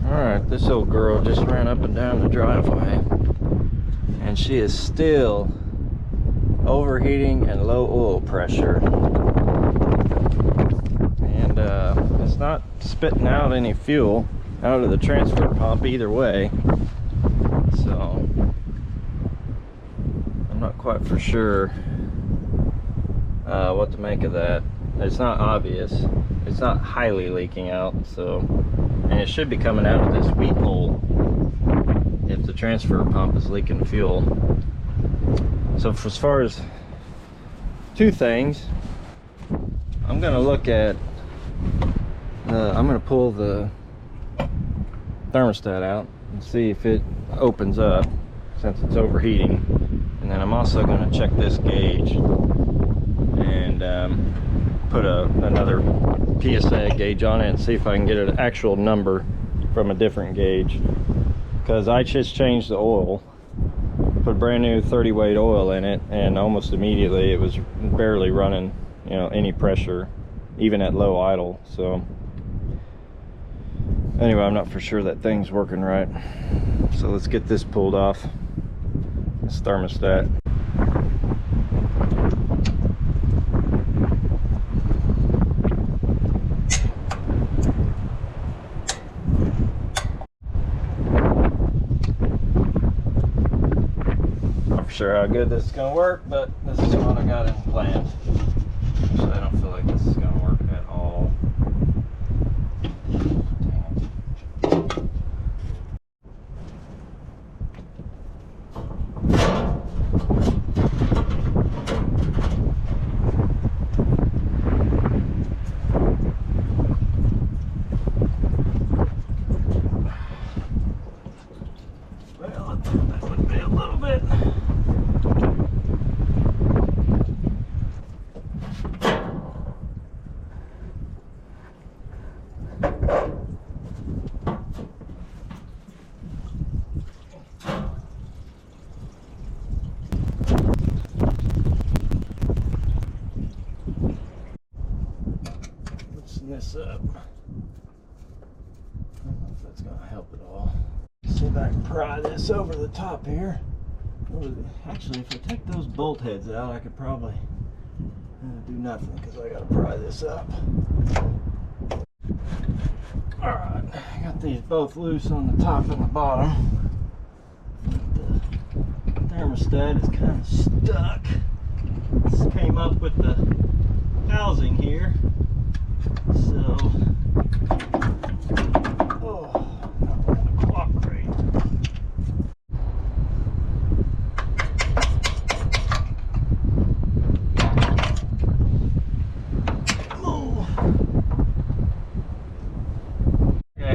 Alright, this old girl just ran up and down the driveway, and she is still overheating and low oil pressure. And it's not spitting out any fuel out of the transfer pump either way. So I'm not quite for sure what to make of that. It's not obvious. It's not highly leaking out, so, and it should be coming out of this weep hole if the transfer pump is leaking fuel. So as far as two things, I'm gonna look at I'm gonna pull the thermostat out and see if it opens up since it's overheating, and then I'm also gonna check this gauge and put another PSA gauge on it and see if I can get an actual number from a different gauge, because I just changed the oil, put brand new 30 weight oil in it, and almost immediately it was barely running, you know, any pressure even at low idle. So anyway, I'm not for sure that thing's working right, so let's get this pulled off, this thermostat. Sure how good this is going to work, but this is what I got in plan. Actually, I don't feel like this is going to work at all. Well, that would be a little bit. This up. I don't know if that's going to help at all. See if I can pry this over the top here. Actually, if I take those bolt heads out, I could probably do nothing, because I got to pry this up. Alright, I got these both loose on the top and the bottom. The thermostat is kind of stuck. This came up with the housing here. So, oh, not going to cooperate. Move. Okay,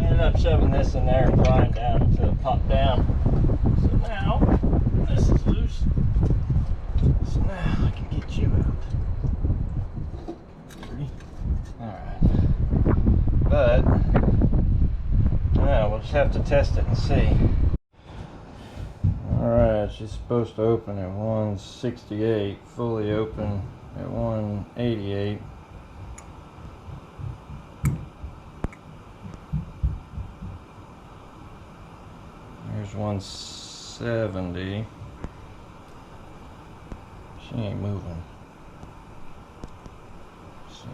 ended up shoving this in there and prying down until it popped down. So now, this is loose. So now I can get you out. Alright, but yeah, we'll just have to test it and see. Alright, she's supposed to open at 168, fully open at 188. There's 170. She ain't moving. So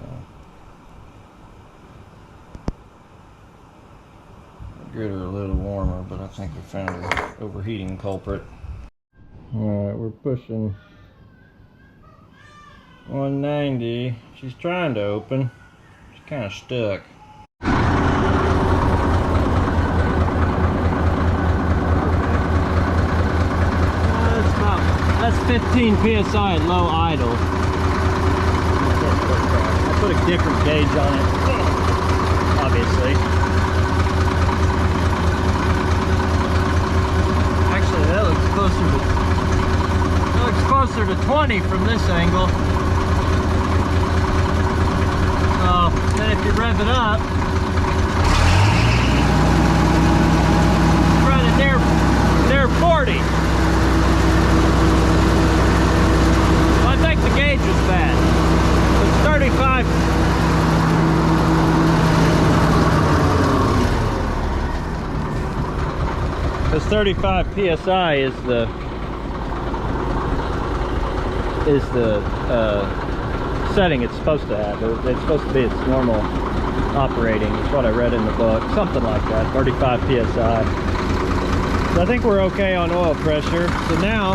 get her a little warmer, but I think we found an overheating culprit. Alright, we're pushing 190. She's trying to open. She's kind of stuck. That's 15 psi at low idle. I'll put a different gauge on it, obviously. That looks closer to 20 from this angle. So then if you rev it up, it's running near 40. So I think the gauge was bad. It's 35. Says 35 psi is the setting it's supposed to have. It's supposed to be its normal operating. Is what I read in the book, something like that. 35 psi. So I think we're okay on oil pressure. So now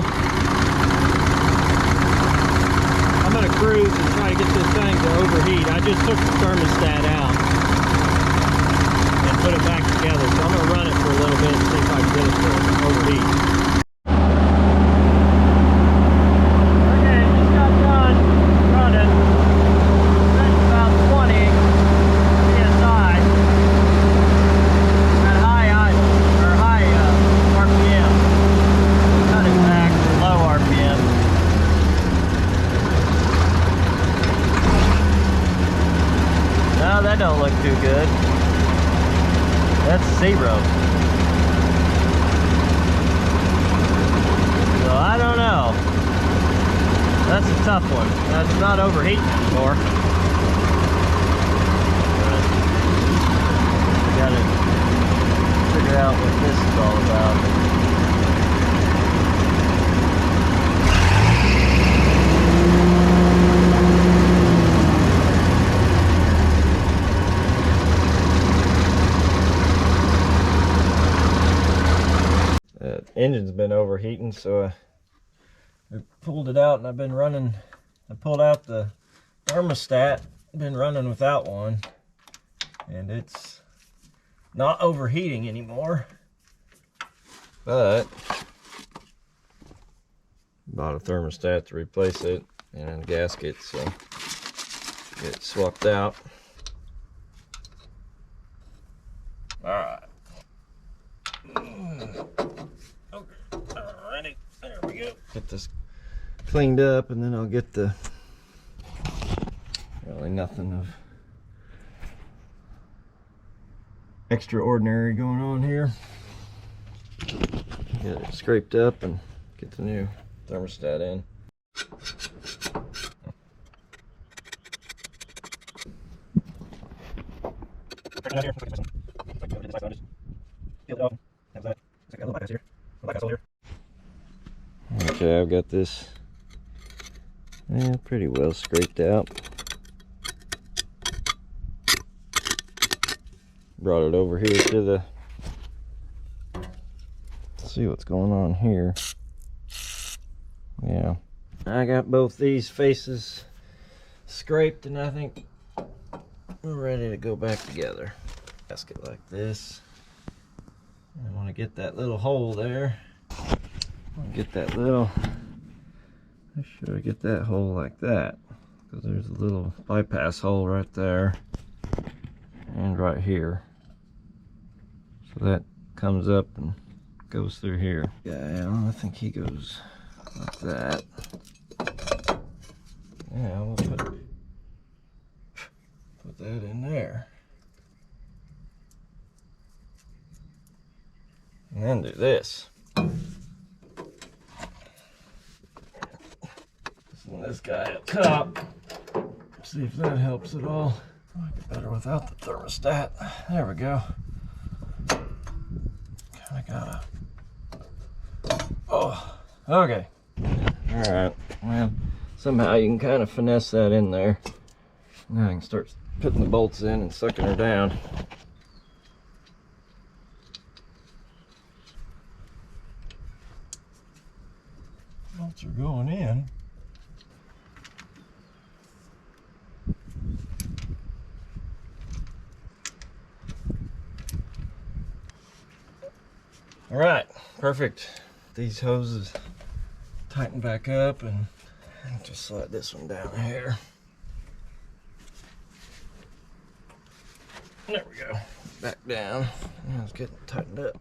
I'm gonna cruise and try to get this thing to overheat. I just took the thermostat out and put it back together. So I'm gonna run it for a little bit and see if I can get it to overheat. That don't look too good. That's 0. So I don't know. That's a tough one. That's not overheating anymore. Gotta figure out what this is all about. Engine's been overheating, so I pulled it out and I've been running. I pulled out the thermostat, been running without one, and it's not overheating anymore. But bought a thermostat to replace it and a gasket, so get it swapped out. All right. Alrighty, there we go. Get this cleaned up, and then I'll get the really nothing of extraordinary going on here. Get it scraped up and get the new thermostat in. Okay, I've got this pretty well scraped out. Brought it over here to the, let's see what's going on here. Yeah, I got both these faces scraped, and I think we're ready to go back together. Basket like this. I want to get that little hole there. Get that little, make sure I get that hole like that, because there's a little bypass hole right there and right here. So that comes up and goes through here. Yeah, I think he goes like that. Yeah, we'll put that in there. And then do this. This guy up top. See if that helps at all. Might be better without the thermostat. There we go. Kinda gotta. Oh, okay. Alright, well, somehow you can kind of finesse that in there. Now I can start putting the bolts in and sucking her down. Bolts are going in. All right, perfect. These hoses tighten back up, and just slide this one down here. There we go. Back down. Now it's getting tightened up.